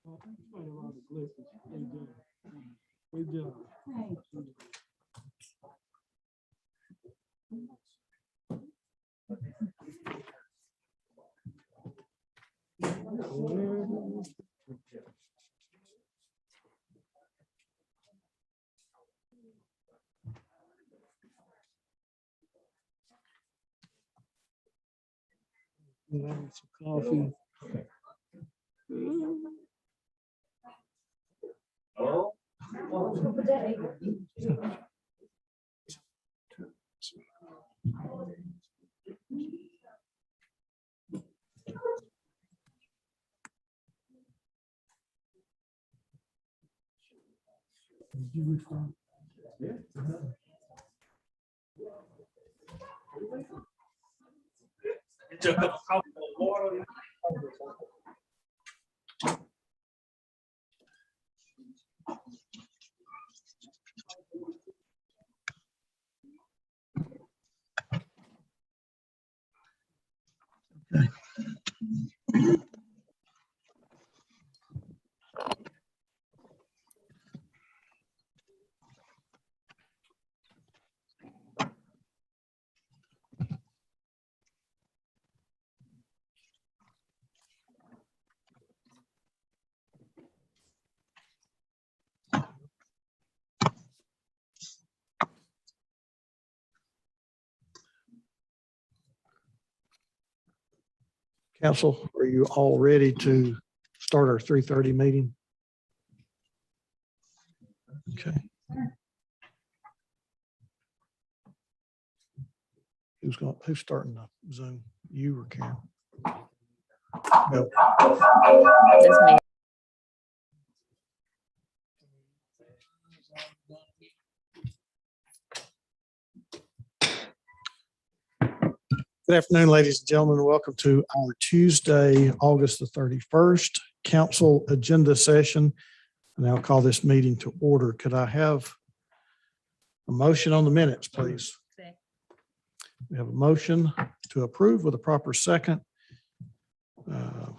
Some coffee. Did you respond? Took a couple of water. Council, are you all ready to start our 3:30 meeting? Okay. Who's starting the Zoom? You or Karen? Go. That's me. Good afternoon, ladies and gentlemen. Welcome to our Tuesday, August the 31st council agenda session. And I'll call this meeting to order. Could I have a motion on the minutes, please? We have a motion to approve with a proper second. There's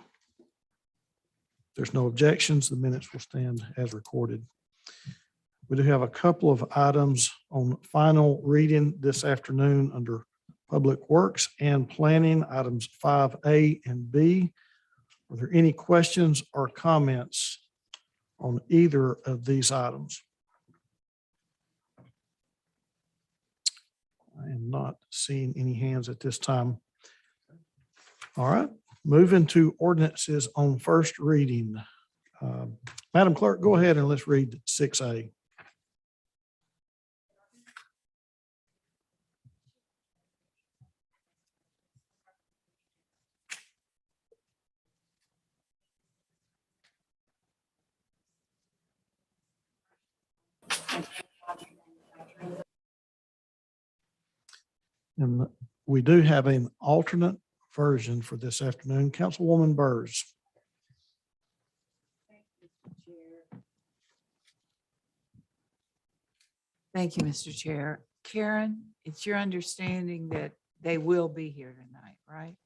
no objections. The minutes will stand as recorded. We do have a couple of items on final reading this afternoon under Public Works and Planning, items 5A and B. Are there any questions or comments on either of these items? I am not seeing any hands at this time. All right, moving to ordinances on first reading. Madam Clerk, go ahead and let's read 6A. And we do have an alternate version for this afternoon. Councilwoman Burrs. Thank you, Mr. Chair. Karen, it's your understanding that they will be here tonight, right?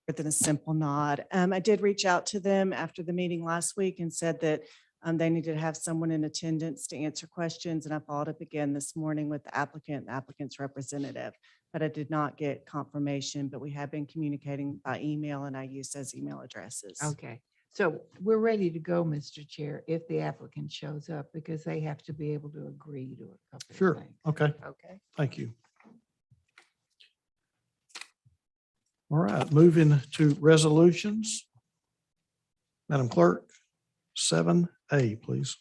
Than a simple nod. I did reach out to them after the meeting last week and said that they needed to have someone in attendance to answer questions. And I followed up again this morning with the applicant's representative, but I did not get confirmation, but we have been communicating by email and I use those email addresses. Okay, so we're ready to go, Mr. Chair, if the applicant shows up, because they have to be able to agree to a couple of Sure. things. Okay. Okay. Thank you. All right, moving to resolutions. Madam Clerk, 7A, please.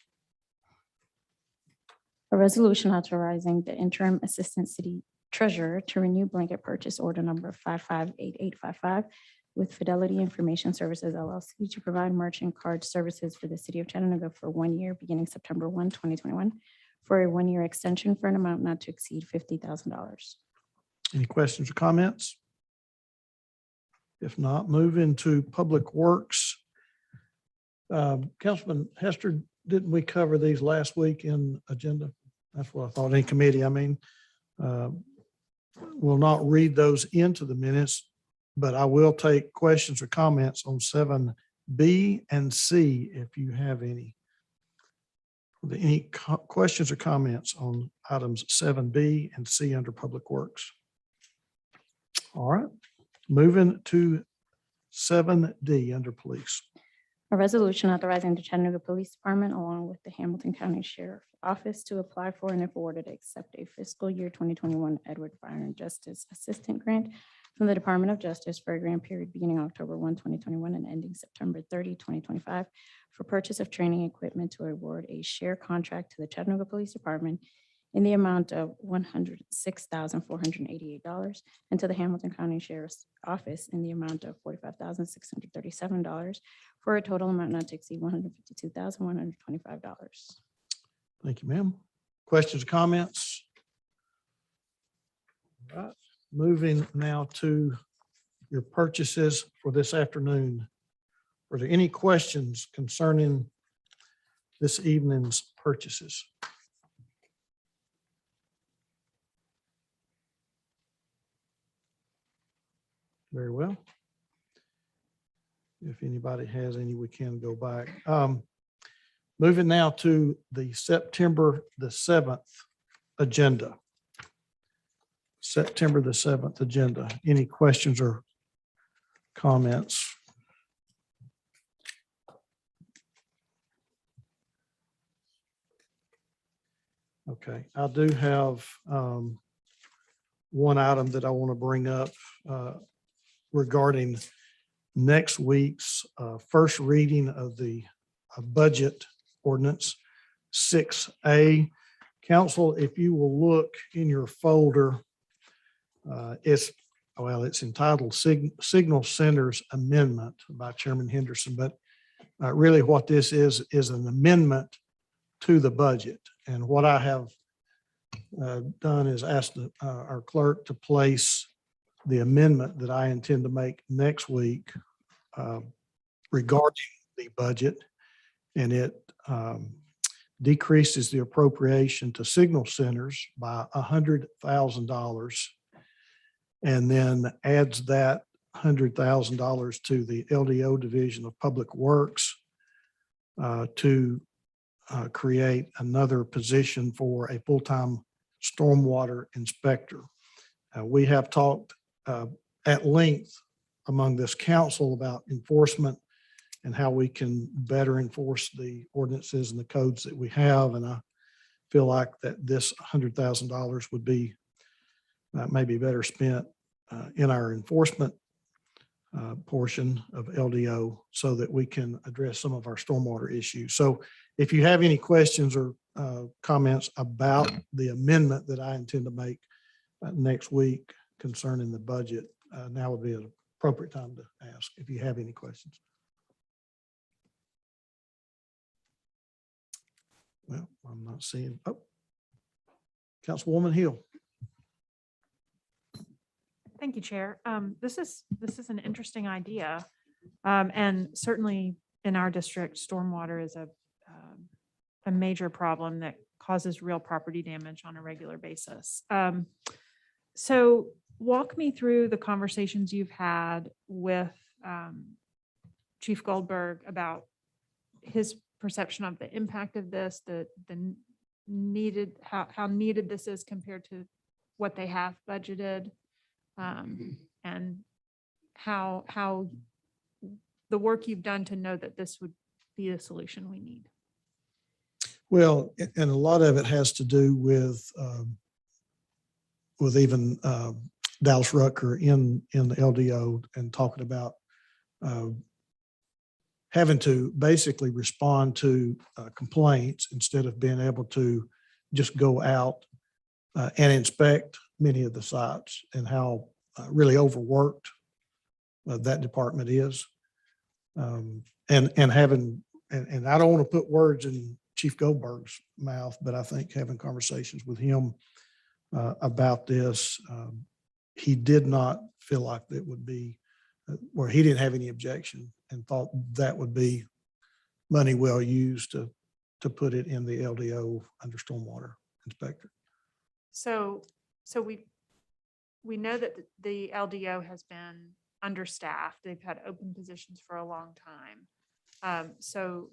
A resolution authorizing the interim assistant city treasurer to renew blanket purchase order number 558855 with Fidelity Information Services LLC to provide merchant card services for the city of Chattanooga for 1 year beginning September 1, 2021, for a 1-year extension for an amount not to exceed $50,000. Any questions or comments? If not, move into Public Works. Councilman Hester, didn't we cover these last week in agenda? That's what I thought, in committee. I mean, we'll not read those into the minutes. but I will take questions or comments on 7B and C if you have any. Any questions or comments on items 7B and C under Public Works? All right, moving to 7D under Police. A resolution authorizing the Chattanooga Police Department along with the Hamilton County Sheriff Office to apply for and if awarded, accept a fiscal year 2021 Edward Fire and Justice Assistant Grant from the Department of Justice for a grant period beginning October 1, 2021 and ending September 30, 2025 for purchase of training equipment to award a share contract to the Chattanooga Police Department in the amount of $106,488 and to the Hamilton County Sheriff's Office in the amount of $45,637 for a total amount not to exceed $152,125. Thank you, ma'am. Questions or comments? All right, moving now to your purchases for this afternoon. Are there any questions concerning this evening's purchases? Very well. If anybody has any, we can go back. Moving now to the September the 7th agenda. September the 7th agenda. Any questions or comments? Okay, I do have one item that I want to bring up regarding next week's first reading of the budget ordinance 6A. Council, if you will look in your folder, it's entitled Signal Centers Amendment by Chairman Henderson, but really what this is an amendment to the budget. And what I have done is asked our clerk to place the amendment that I intend to make next week regarding the budget. And it decreases the appropriation to signal centers by $100,000 and then adds that $100,000 to the LDO Division of Public Works to create another position for a full-time stormwater inspector. We have talked at length among this council about enforcement and how we can better enforce the ordinances and the codes that we have. And I feel like that this $100,000 would be maybe better spent in our enforcement portion of LDO so that we can address some of our stormwater issues. So if you have any questions or comments about the amendment that I intend to make next week concerning the budget, now would be an appropriate time to ask if you have any questions. Well, I'm not seeing, Councilwoman Hill. Thank you, Chair. This is an interesting idea. And certainly in our district, stormwater is a major problem that causes real property damage on a regular basis. So walk me through the conversations you've had with Chief Goldberg about his perception of the impact of this, the needed, how needed this is compared to what they have budgeted, and how the work you've done to know that this would be the solution we need. Well, and a lot of it has to do with even Dallas Rucker in the LDO and talking about having to basically respond to complaints instead of being able to just go out and inspect many of the sites, and how really overworked that department is. And having, and I don't want to put words in Chief Goldberg's mouth, but I think having conversations with him about this, he did not feel like that would be, where he didn't have any objection and thought that would be money well used to put it in the LDO under stormwater inspector. So we know that the LDO has been understaffed. They've had open positions for a long time. So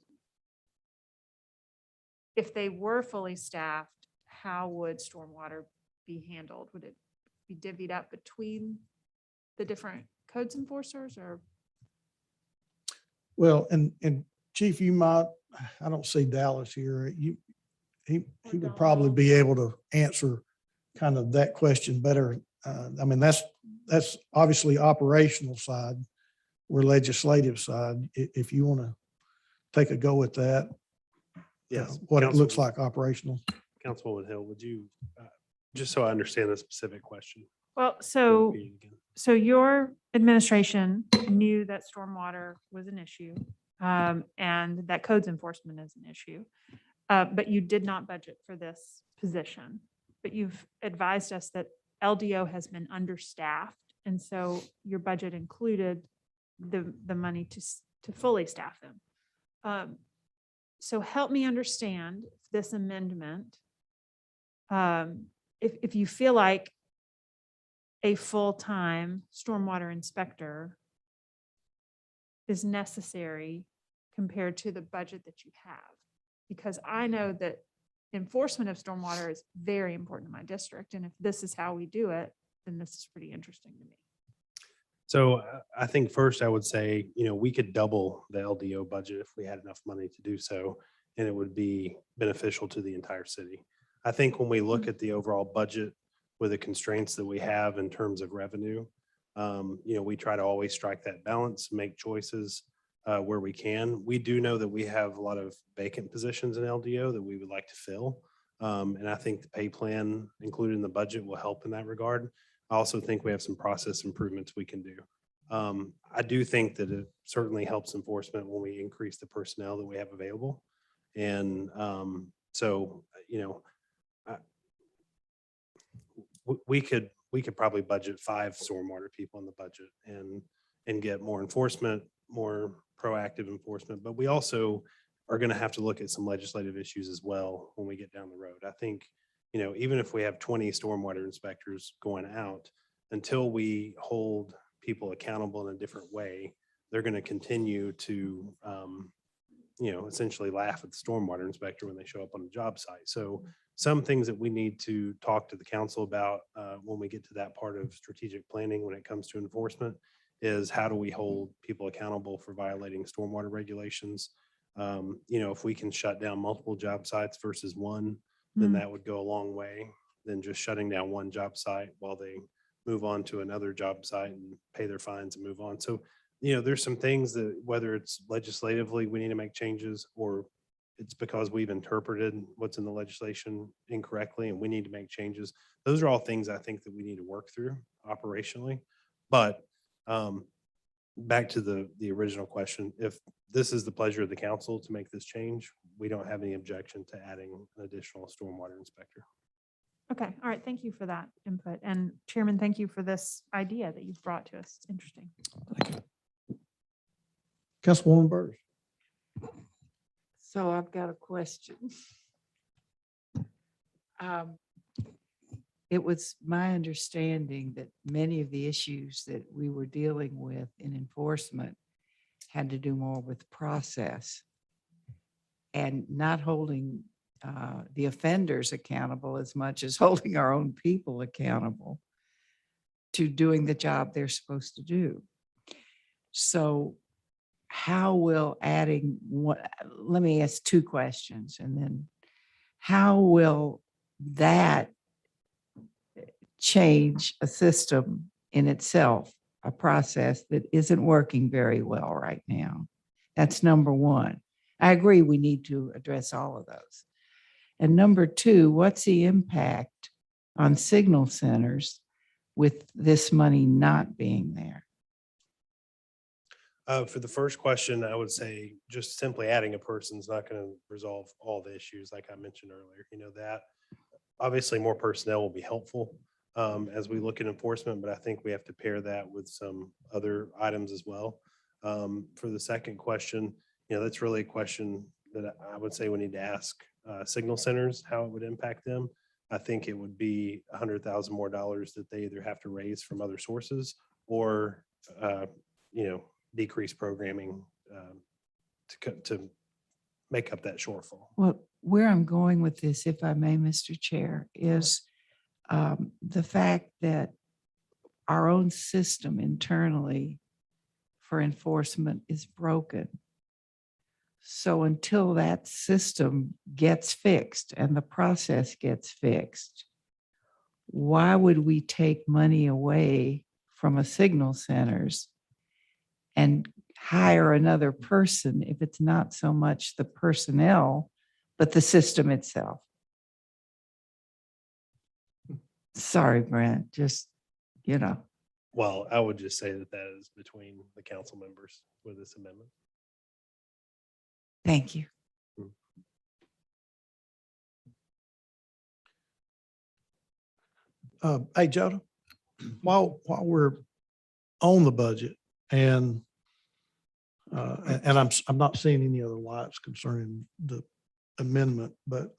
if they were fully staffed, how would stormwater be handled? Would it be divvied up between the different codes enforcers or? Well, and Chief, you might, I don't see Dallas here. He would probably be able to answer kind of that question better. I mean, that's obviously operational side. We're legislative side. If you want to take a go at that, Yes. what it looks Council- like operational. Councilwoman Hill, would you, just so I understand the specific question? Well, so, repeat it again. so your administration knew that stormwater was an issue, and that codes enforcement is an issue. But you did not budget for this position. But you've advised us that LDO has been understaffed, and so your budget included the money to fully staff them. So help me understand this amendment. If you feel like a full-time stormwater inspector is necessary compared to the budget that you have. Because I know that enforcement of stormwater is very important in my district. And if this is how we do it, then this is pretty interesting to me. So I think first I would say, we could double the LDO budget if we had enough money to do so, and it would be beneficial to the entire city. I think when we look at the overall budget with the constraints that we have in terms of revenue, we try to always strike that balance, make choices where we can. We do know that we have a lot of vacant positions in LDO that we would like to fill. And I think the pay plan included in the budget will help in that regard. I also think we have some process improvements we can do. I do think that it certainly helps enforcement when we increase the personnel that we have available. And we could probably budget 5 stormwater people in the budget and get more enforcement, more proactive enforcement. But we also are going to have to look at some legislative issues as well when we get down the road. I think, even if we have 20 stormwater inspectors going out, until we hold people accountable in a different way, they're going to continue to, essentially laugh at the stormwater inspector when they show up on a job site. So some things that we need to talk to the council about when we get to that part of strategic planning when it comes to enforcement is how do we hold people accountable for violating stormwater regulations? If we can shut down multiple job sites versus one, then that would go a long way than just shutting down one job site while they move on to another job site and pay their fines and move on. So, there's some things that whether it's legislatively, we need to make changes, or it's because we've interpreted what's in the legislation incorrectly and we need to make changes. Those are all things I think that we need to work through operationally. But back to the original question, if this is the pleasure of the council to make this change, we don't have any objection to adding an additional stormwater inspector. Okay, all right, thank you for that input. And Chairman, thank you for this idea that you've brought to us. It's interesting. Councilwoman Burrs. So I've got a question. It was my understanding that many of the issues that we were dealing with in enforcement had to do more with process and not holding the offenders accountable as much as holding our own people accountable to doing the job they're supposed to do. So how will adding what, let me ask 2 questions, and then how will that change a system in itself, a process that isn't working very well right now? That's number 1. I agree we need to address all of those. And number 2, what's the impact on signal centers with this money not being there? For the first question, I would say just simply adding a person is not going to resolve all the issues like I mentioned earlier. That obviously more personnel will be helpful as we look at enforcement, but I think we have to pair that with some other items as well. For the second question, that's really a question that I would say we need to ask signal centers, how it would impact them. I think it would be $100,000 more that they either have to raise from other sources or decrease programming to make up that shortfall. Well, where I'm going with this, if I may, Mr. Chair, is the fact that our own system internally for enforcement is broken. So until that system gets fixed and the process gets fixed, why would we take money away from a signal centers and hire another person if it's not so much the personnel, but the system itself? Sorry, Brent, just, Well, I would just say that is between the council members with this amendment. thank you. Hey, Joda, while we're on the budget and I'm not seeing any other lights concerning the amendment, but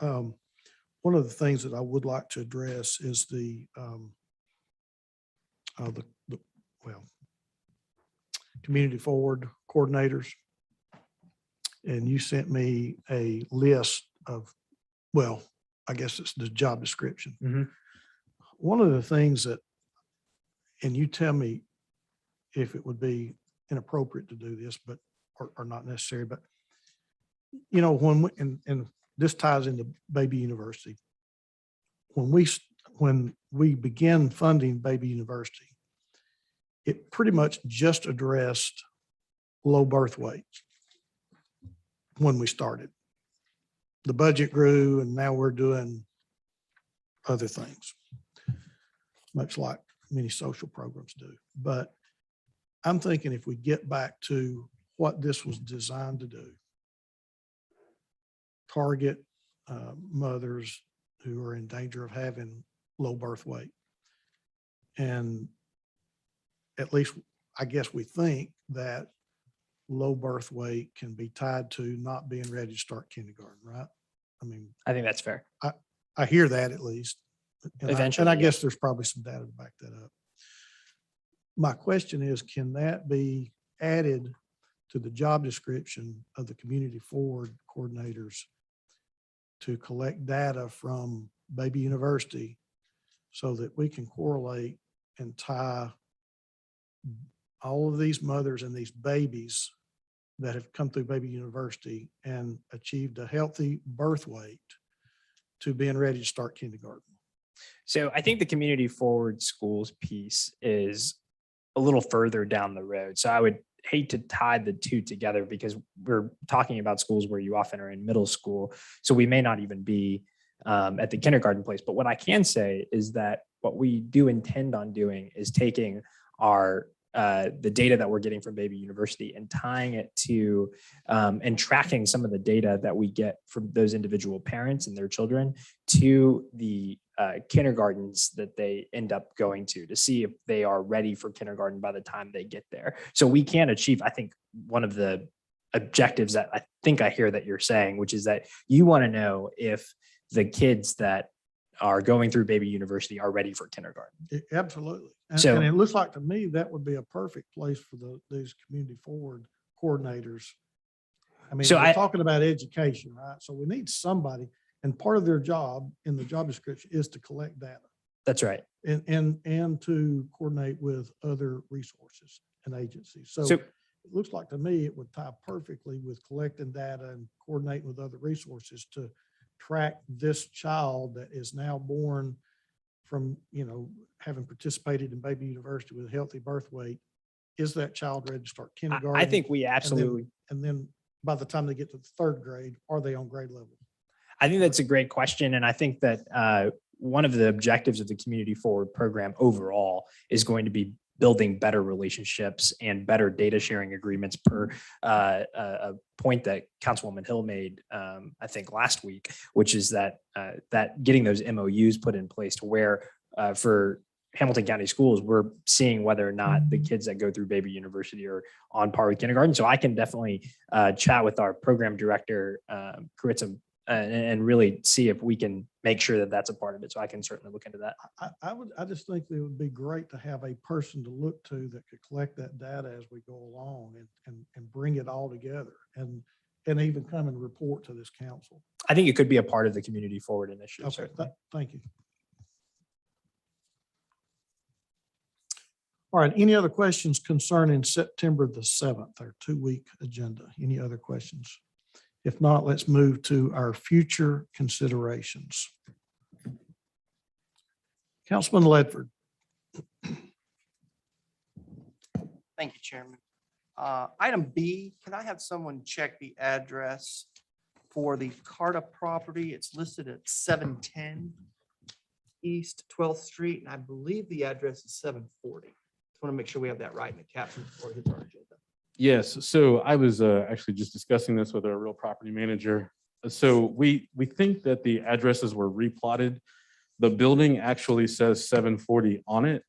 one of the things that I would like to address is the community forward coordinators. And you sent me a list of, I guess it's the job description. Mhm. One of the things that, and you tell me if it would be inappropriate to do this, but, or not necessary, but and this ties into Baby University. When we began funding Baby University, it pretty much just addressed low birth weights when we started. The budget grew and now we're doing other things, much like many social programs do. But I'm thinking if we get back to what this was designed to do, target mothers who are in danger of having low birth weight. And at least, I guess we think that low birth weight can be tied to not being ready to start kindergarten, right? I mean, I think that's fair. I hear that at least. And Eventually, I yeah. guess there's probably some data to back that up. My question is, can that be added to the job description of the community forward coordinators to collect data from Baby University so that we can correlate and tie all of these mothers and these babies that have come through Baby University and achieved a healthy birth weight to being ready to start kindergarten? So I think the community forward schools piece is a little further down the road. So I would hate to tie the two together because we're talking about schools where you often are in middle school. So we may not even be at the kindergarten place. But what I can say is that what we do intend on doing is taking our the data that we're getting from Baby University and tying it to and tracking some of the data that we get from those individual parents and their children to the kindergartens that they end up going to see if they are ready for kindergarten by the time they get there. So we can achieve, I think, one of the objectives that I think I hear that you're saying, which is that you want to know if the kids that are going through Baby University are ready for kindergarten. Absolutely. So- And it looks like to me that would be a perfect place for these community forward coordinators. I mean, So we're talking about education, right? So we need somebody, and part of their job in the job description is to collect data That's right. and to coordinate with other resources and agencies. So So- it looks like to me it would tie perfectly with collecting data and coordinating with other resources to track this child that is now born from, having participated in Baby University with a healthy birth weight. Is that child ready to start kindergarten? I think we absolutely, And then by the time they get to the third grade, are they on grade level? I think that's a great question. And I think that one of the objectives of the Community Forward program overall is going to be building better relationships and better data sharing agreements per a point that Councilwoman Hill made, I think last week, which is that getting those MOUs put in place to where for Hamilton County schools, we're seeing whether or not the kids that go through Baby University are on par with kindergarten. So I can definitely chat with our program director, Karitza and really see if we can make sure that that's a part of it. So I can certainly look into that. I just think that it would be great to have a person to look to that could collect that data as we go along and bring it all together and even come and report to this council. I think it could be a part of the community forward initiative. Okay, Certainly. thank you. All right, any other questions concerning September the 7th, our 2-week agenda? Any other questions? If not, let's move to our future considerations. Councilman Ledford. Thank you, Chairman. Item B, can I have someone check the address for the Carta property? It's listed at 710 East 12th Street, and I believe the address is 740. Just want to make sure we have that right in the caption before it hits our agenda. Yes, so I was actually just discussing this with our real property manager. So we think that the addresses were replotted. The building actually says 740 on it,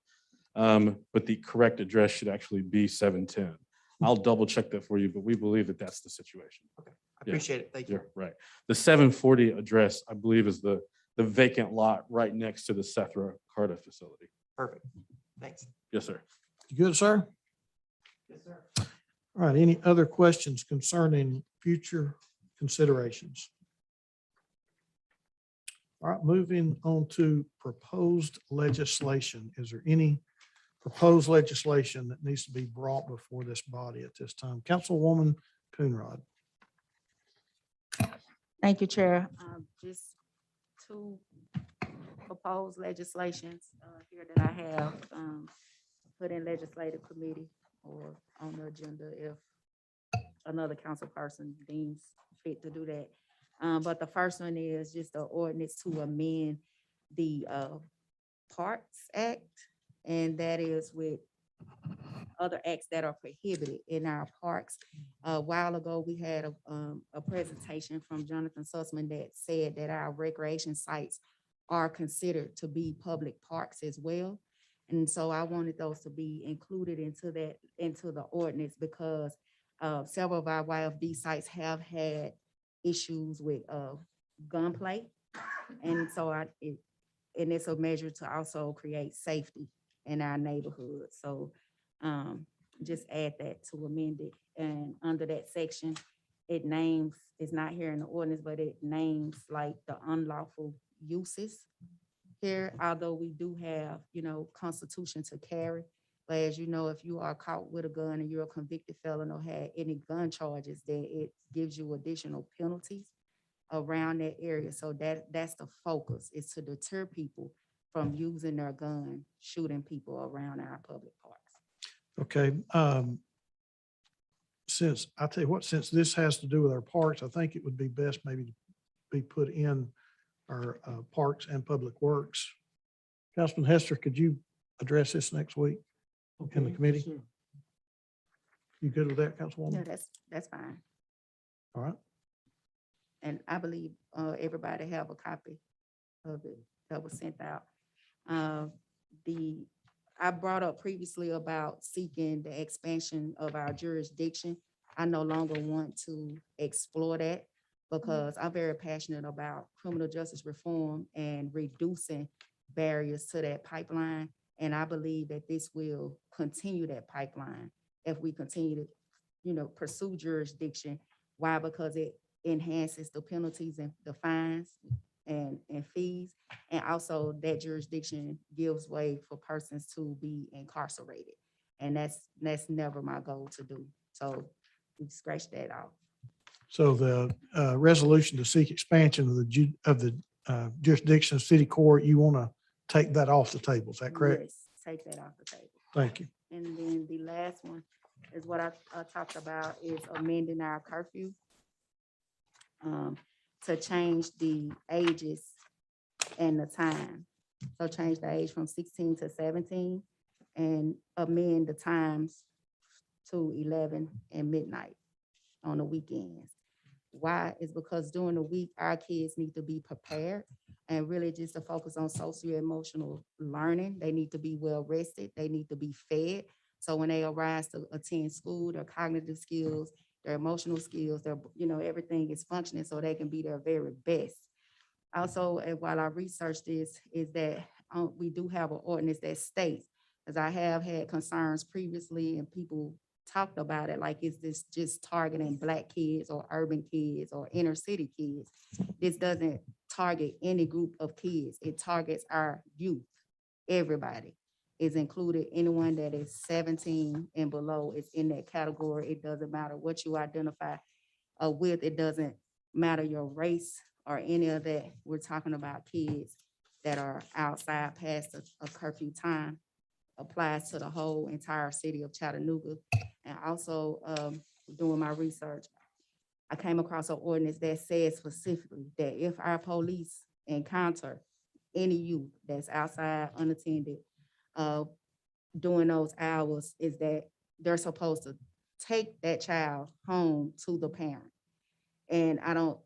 but the correct address should actually be 710. I'll double check that for you, but we believe that that's the situation. I appreciate it. Thank you. You're right. The 740 address, I believe, is the vacant lot right next to the Sethra Carta facility. Perfect. Thanks. Yes, sir. You good, sir? Yes, sir. All right, any other questions concerning future considerations? All right, moving on to proposed legislation. Is there any proposed legislation that needs to be brought before this body at this time? Councilwoman Coonrod. Thank you, Chair. Just two proposed legislations here that I have put in legislative committee or on the agenda if another council person deems fit to do that. But the first one is just the ordinance to amend the Parks Act, and that is with other acts that are prohibited in our parks. A while ago, we had a presentation from Jonathan Sussman that said that our recreation sites are considered to be public parks as well. And so I wanted those to be included into the ordinance because several of our YFD sites have had issues with gunplay. And so and it's a measure to also create safety in our neighborhood. So just add that to amend it. And under that section, it names, it's not here in the ordinance, but it names like the unlawful uses here, although we do have, constitution to carry. But as you know, if you are caught with a gun and you're a convicted felon or had any gun charges, then it gives you additional penalties around that area. So that's the focus, is to deter people from using their gun, shooting people around our public parks. Okay. Since I tell you what, since this has to do with our parks, I think it would be best maybe to be put in our parks and public works. Councilman Hester, could you address this next week in the committee? Sure. You good with that, Yeah, Councilwoman? that's fine. All right. And I believe everybody have a copy of it that was sent out. I brought up previously about seeking the expansion of our jurisdiction. I no longer want to explore that because I'm very passionate about criminal justice reform and reducing barriers to that pipeline. And I believe that this will continue that pipeline if we continue to, pursue jurisdiction. Why? Because it enhances the penalties and the fines and fees. And also that jurisdiction gives way for persons to be incarcerated. And that's never my goal to do. So we scratched that out. So the resolution to seek expansion of the jurisdiction of city court, you want to take that off the table, is that correct? Yes, take that off the table. Thank you. And then the last one is what I talked about, is amending our curfew to change the ages and the time. So change the age from 16 to 17 and amend the times to 11 and midnight on the weekends. Why? Is because during the week, our kids need to be prepared and really just to focus on socio-emotional learning. They need to be well rested. They need to be fed. So when they arise to attend school, their cognitive skills their emotional skills, their, everything is functioning so they can be their very best. Also, while I researched this, is that we do have an ordinance that states, as I have had concerns previously and people talked about it, like, is this just targeting Black kids or urban kids or inner city kids? This doesn't target any group of kids. It targets our youth. Everybody is included. Anyone that is 17 and below is in that category. It doesn't matter what you identify with. It doesn't matter your race or any of that. We're talking about kids that are outside past a curfew time. Applies to the whole entire city of Chattanooga. And also, doing my research, I came across an ordinance that says specifically that if our police encounter any youth that's outside unattended, during those hours, is that they're supposed to take that child home to the parent. And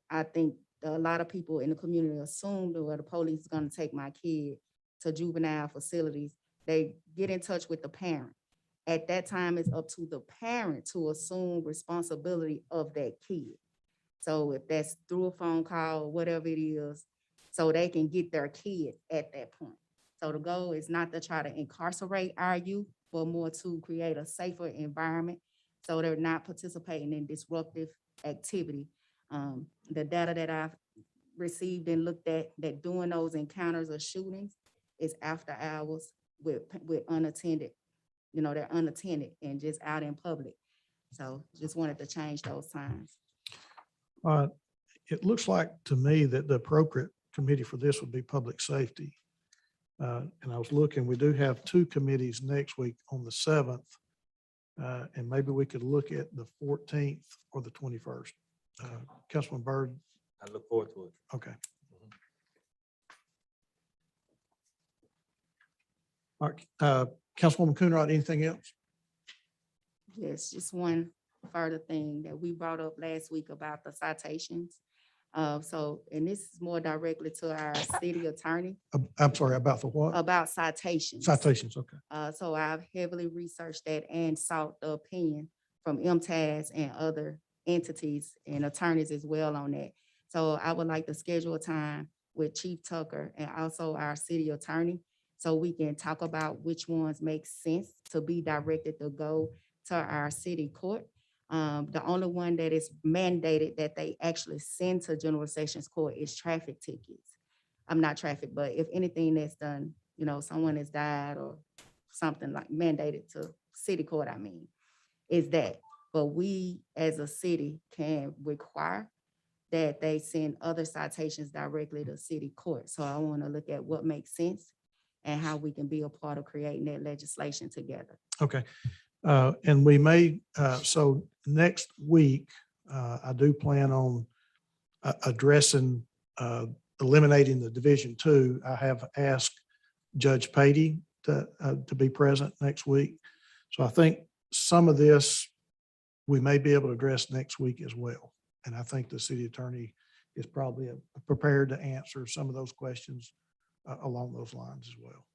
I think a lot of people in the community assume that, well, the police is gonna take my kid to juvenile facilities. They get in touch with the parent. At that time, it's up to the parent to assume responsibility of that kid. So if that's through a phone call, or whatever it is, so they can get their kid at that point. So the goal is not to try to incarcerate our youth, but more to create a safer environment so they're not participating in disruptive activity. The data that I've received and looked at, that doing those encounters or shootings is after hours with unattended. They're unattended and just out in public. So just wanted to change those times. It looks like to me that the appropriate committee for this would be public safety. And I was looking, we do have two committees next week on the 7th. And maybe we could look at the 14th or the 21st. Councilman Byrd. I look forward to it. Okay. All right, Councilwoman Coonrod, anything else? Yes, just one further thing that we brought up last week about the citations. And this is more directly to our city attorney I'm sorry, about the what? about citations. Citations, okay. So I've heavily researched that and sought the opinion from MTAS and other entities and attorneys as well on that. So I would like to schedule a time with Chief Tucker and also our city attorney, so we can talk about which ones make sense to be directed to go to our city court. The only one that is mandated that they actually send to General Sessions Court is traffic tickets. I'm not traffic, but if anything that's done, someone has died or something like mandated to city court, is that. But we as a city can require that they send other citations directly to city court. So I want to look at what makes sense and how we can be a part of creating that legislation together. Okay. And we may, so next week, I do plan on addressing, eliminating the Division 2. I have asked Judge Patey to be present next week. So I think some of this we may be able to address next week as well. And I think the city attorney is probably prepared to answer some of those questions along those lines as well.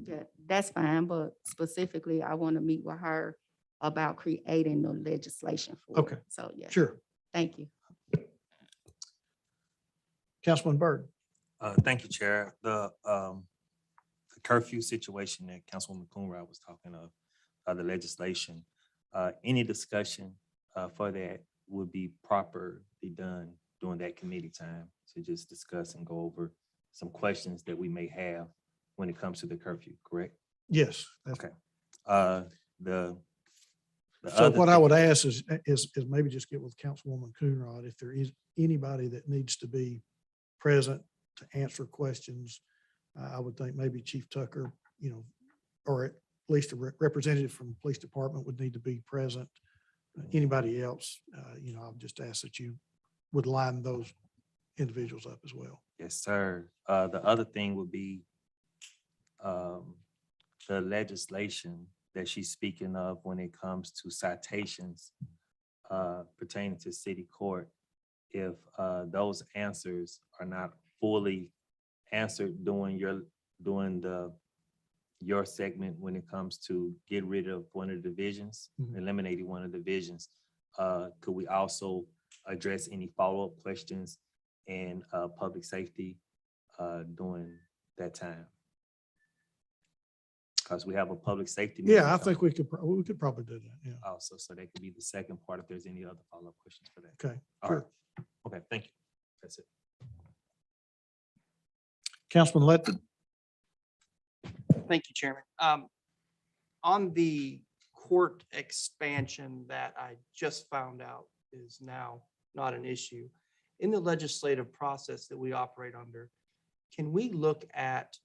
Yeah, that's fine, but specifically, I want to meet with her about creating the legislation for it. Okay. So, yeah. Sure. Thank you. Councilman Byrd. Thank you, Chair. The curfew situation that Councilwoman Coonrod was talking of, the legislation, any discussion for that would be properly done during that committee time to just discuss and go over some questions that we may have when it comes to the curfew, correct? Yes. Okay. The So other what I thing- would ask is maybe just get with Councilwoman Coonrod, if there is anybody that needs to be present to answer questions. I would think maybe Chief Tucker, or at least a representative from the police department would need to be present. Anybody else, I'll just ask that you would line those individuals up as well. Yes, sir. The other thing would be the legislation that she's speaking of when it comes to citations pertaining to city court. If those answers are not fully answered during your segment when it comes to get rid of one of the divisions, Mhm. eliminating one of the divisions, Could we also address any follow-up questions in public safety during that time? Because we have a public safety. meeting Yeah, I coming think we could probably do that. Yeah. Also, so that could be the second part if there's any other follow-up questions for that. Okay, All right. sure. Okay, thank you. That's it. Councilman Ledford? Thank you, Chairman. On the court expansion that I just found out is now not an issue. In the legislative process that we operate under, can we look at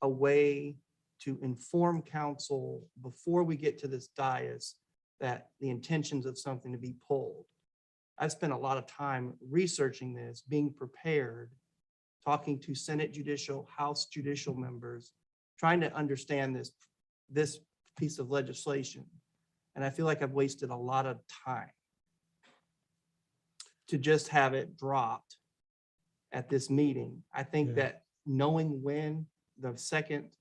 a way to inform council before we get to this dais that the intentions of something to be pulled? I've spent a lot of time researching this, being prepared, talking to Senate judicial, House judicial members, trying to understand this piece of legislation. And I feel like I've wasted a lot of time to just have it dropped at this meeting. I think Yeah. that knowing when the second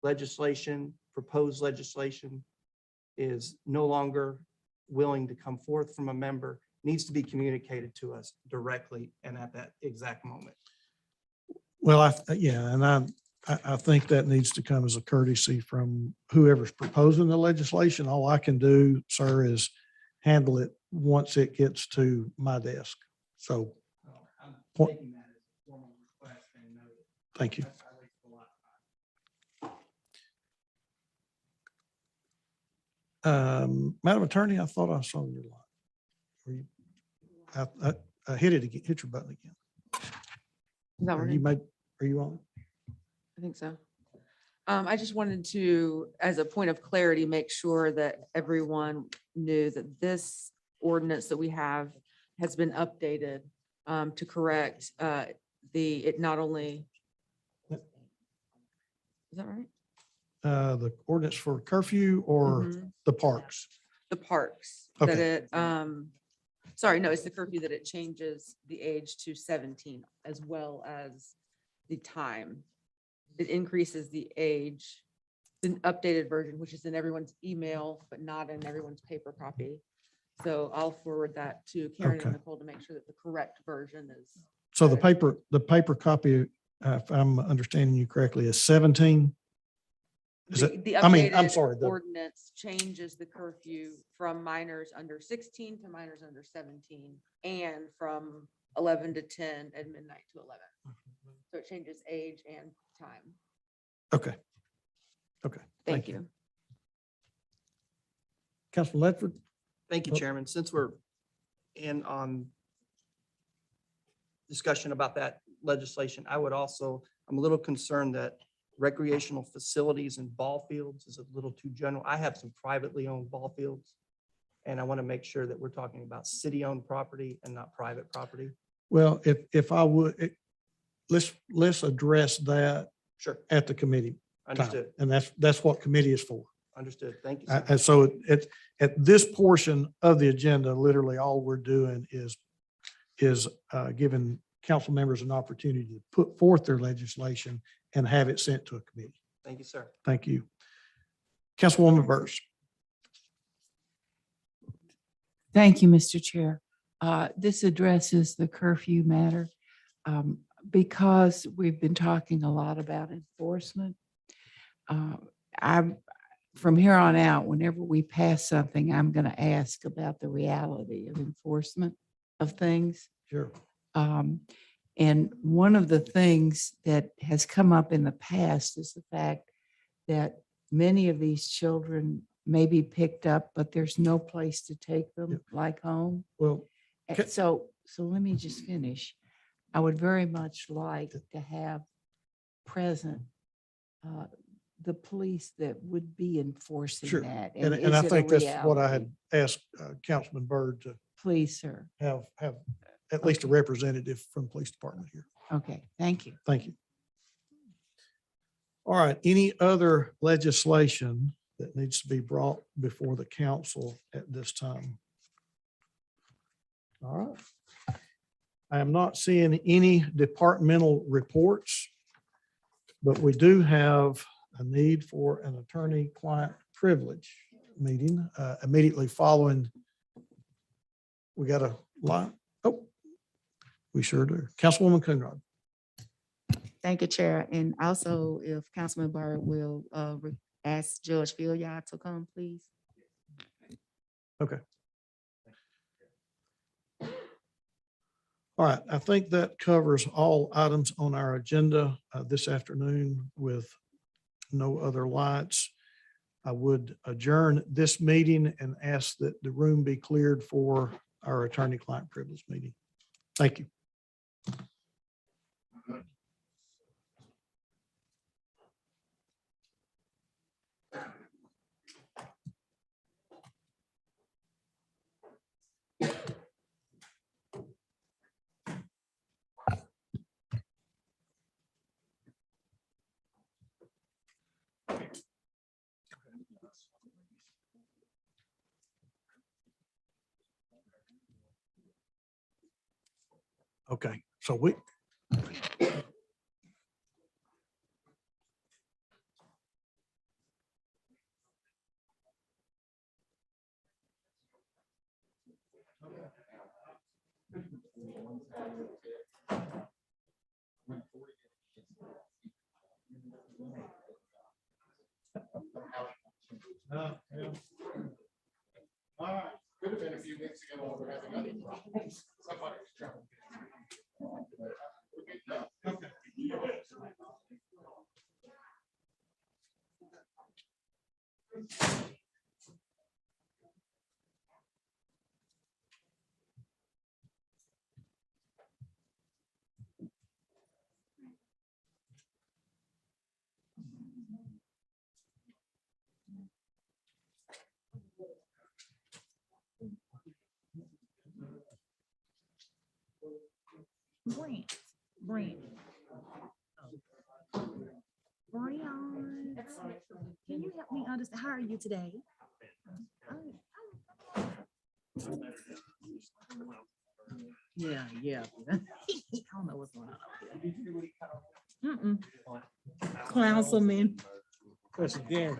proposed legislation is no longer willing to come forth from a member needs to be communicated to us directly and at that exact moment. Well, and I think that needs to come as a courtesy from whoever's proposing the legislation. All I can do, sir, is handle it once it gets to my desk. So, I'm What- taking that as a formal request and noted. thank you. I wasted a lot of time. Madam Attorney, I thought I saw your line. Were you- I hit it again, hit your button again. Are you on? I think so. I just wanted to, as a point of clarity, make sure that everyone knew that this ordinance that we have has been updated to correct it not only. Is that right? The ordinance for curfew or Mhm. the parks? The parks, that Okay. it, sorry, no, it's the curfew that it changes the age to 17 as well as the time. It increases the age, the updated version, which is in everyone's email, but not in everyone's paper copy. So I'll forward that to Karen Okay. and Nicole to make sure that the correct version is. So the paper copy, if I'm understanding you correctly, is 17? Is it- The I'm updated sorry, ordinance changes the curfew from minors under 16 to minors under 17 and from 11 to 10 and midnight to 11. So it changes age and time. Okay. Thank you. Councilman Ledford? Thank you, Oh. Chairman. Since we're in on discussion about that legislation, I'm a little concerned that recreational facilities and ball fields is a little too general. I have some privately owned ball fields. And I want to make sure that we're talking about city-owned property and not private property. Well, if I would, let's address that Sure, at the committee time. understood, And that's what committee is for. understood. Thank you. sir. And so it's at this portion of the agenda, literally all we're doing is giving council members an opportunity to put forth their legislation and have it sent to a committee. Thank you, sir. Thank you. Councilwoman Burrs. Thank you, Mr. Chair. This addresses the curfew matter. Because we've been talking a lot about enforcement. From here on out, whenever we pass something, I'm going to ask about the reality of enforcement of things. Sure. And one of the things that has come up in the past is the fact that many of these children may be picked up, but there's no place to take them, like home. Well, And so let me just finish. I would very much like to have present the police that would be enforcing Sure. that. and is I it a think that's what I reality? had asked Councilman Byrd to Please, sir. have at least a representative from the police department here. Okay, thank you. Thank you. All right, any other legislation that needs to be brought before the council at this time? All right. I am not seeing any departmental reports, but we do have a need for an attorney-client privilege meeting immediately following We got a lot. Oh, we sure do. Councilwoman Coonrod. Thank you, Chair. And also if Councilman Byrd will ask Judge Phil to come, please. All right, I think that covers all items on our agenda this afternoon with no other lights. I would adjourn this meeting and ask that the room be cleared for our attorney-client privilege meeting. Thank you. Okay, so we. All right. Could have been a few weeks ago when we were having other problems. Brent. Brian, can you help me understand? How are you today? Yeah. I don't know what's going on. Councilman. Question again,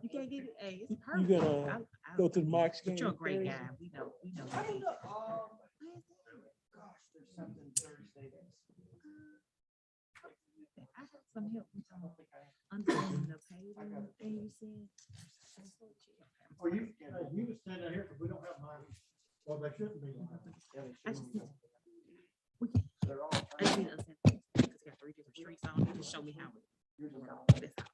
You can't get it. Hey, it's you perfect. gonna go to the Marks game? But you're a great guy. We know. I had some help with understanding the paving thing you said. Or you can stand out here because we don't have mine. Well, they shouldn't be. I just need. I just need to understand because you got 3 different streets on. You just show me how. That's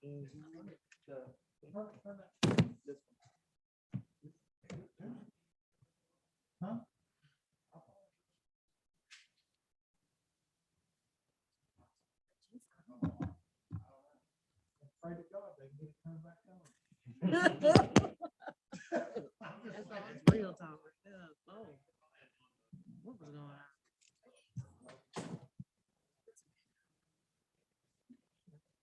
Huh? Pray to God they can get it turned back on. That's real talk. Oh, what was going on?